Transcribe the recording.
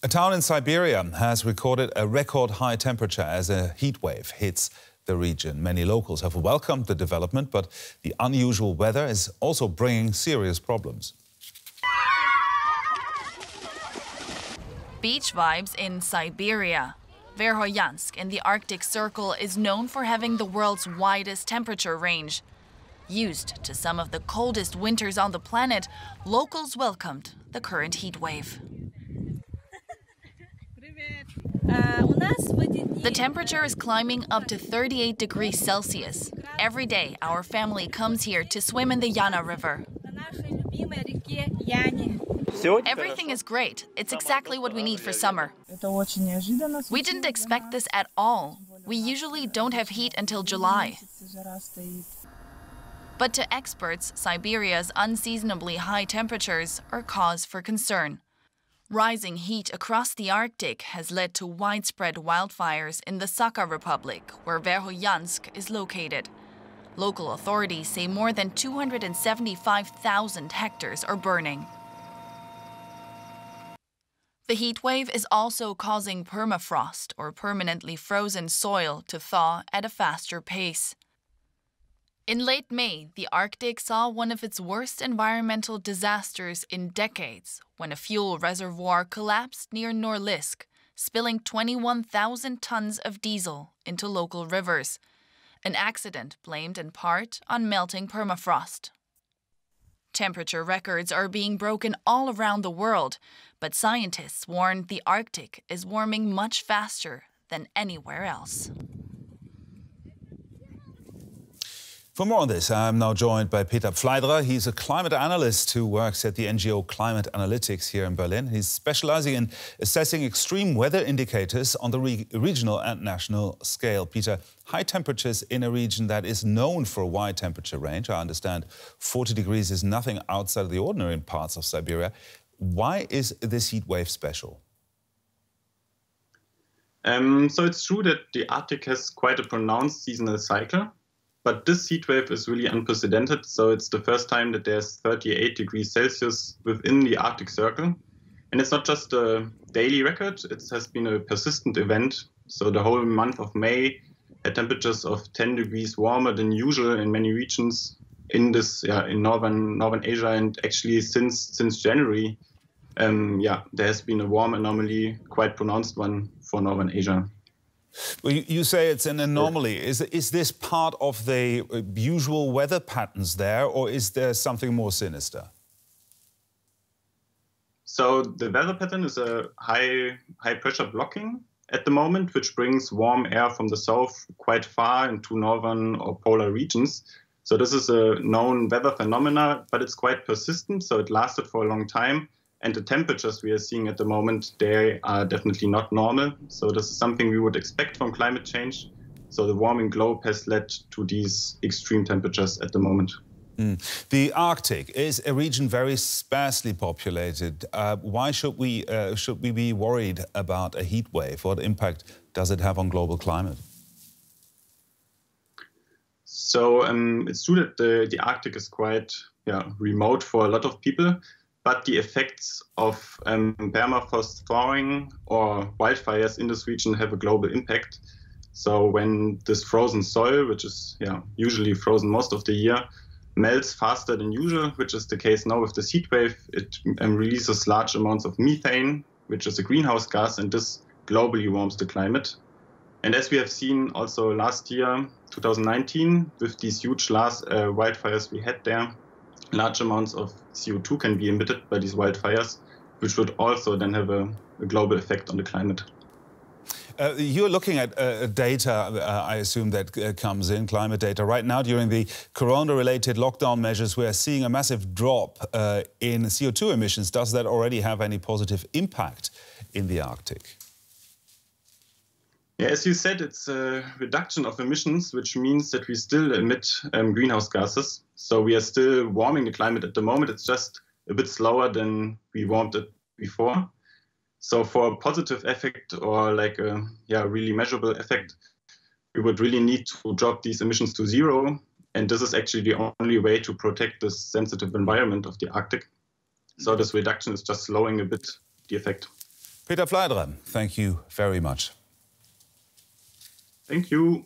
A town in Siberia has recorded a record high temperature as a heat wave hits the region. Many locals have welcomed the development, but the unusual weather is also bringing serious problems. Beach vibes in Siberia. Verkhoyansk in the Arctic Circle is known for having the world's widest temperature range. Used to some of the coldest winters on the planet, locals welcomed the current heat wave. The temperature is climbing up to 38 degrees Celsius. Every day, our family comes here to swim in the Yana River. Everything is great. It's exactly what we need for summer. We didn't expect this at all. We usually don't have heat until July. But to experts, Siberia's unseasonably high temperatures are cause for concern. Rising heat across the Arctic has led to widespread wildfires in the Sakha Republic, where Verkhoyansk is located. Local authorities say more than 275,000 hectares are burning. The heat wave is also causing permafrost, or permanently frozen soil, to thaw at a faster pace. In late May, the Arctic saw one of its worst environmental disasters in decades when a fuel reservoir collapsed near Norilsk, spilling 21,000 tons of diesel into local rivers, an accident blamed in part on melting permafrost. Temperature records are being broken all around the world, but scientists warn the Arctic is warming much faster than anywhere else. For more on this, I'm now joined by Peter Pfleiderer. He's a climate analyst who works at the NGO Climate Analytics here in Berlin. He's specializing in assessing extreme weather indicators on the regional and national scale. Peter, high temperatures in a region that is known for a wide temperature range. I understand 40 degrees is nothing outside of the ordinary in parts of Siberia. Why is this heat wave special? So it's true that the Arctic has quite a pronounced seasonal cycle. But this heat wave is really unprecedented, so it's the first time that there's 38 degrees Celsius within the Arctic Circle. And it's not just a daily record, it has been a persistent event. So the whole month of May had temperatures of 10 degrees warmer than usual in many regions in in northern Asia, and actually since January, there has been a warm anomaly, quite pronounced one for northern Asia. Well, you say it's an anomaly. Is this part of the usual weather patterns there, or is there something more sinister? So the weather pattern is a high pressure blocking at the moment, which brings warm air from the south quite far into northern or polar regions. So this is a known weather phenomena, but it's quite persistent, so it lasted for a long time. And the temperatures we are seeing at the moment, they are definitely not normal. So this is something we would expect from climate change. So the warming globe has led to these extreme temperatures at the moment. The Arctic is a region very sparsely populated. Why should we be worried about a heat wave? What impact does it have on global climate? So it's true that the Arctic is quite remote for a lot of people. But the effects of permafrost thawing or wildfires in this region have a global impact. So when this frozen soil, which is usually frozen most of the year, melts faster than usual, which is the case now with this heat wave, it releases large amounts of methane, which is a greenhouse gas, and this globally warms the climate. And as we have seen also last year, 2019, with these huge wildfires we had there, large amounts of CO2 can be emitted by these wildfires, which would also then have a global effect on the climate. You're looking at data, I assume, that comes in, climate data. Right now, during the corona-related lockdown measures, we are seeing a massive drop in CO2 emissions. Does that already have any positive impact in the Arctic? Yeah, as you said, it's a reduction of emissions, which means that we still emit greenhouse gases. So we are still warming the climate at the moment. It's just a bit slower than we warmed it before. So for a positive effect or like a really measurable effect, we would really need to drop these emissions to zero. And this is actually the only way to protect this sensitive environment of the Arctic. So this reduction is just slowing a bit the effect. Peter Fleidrer, thank you very much. Thank you.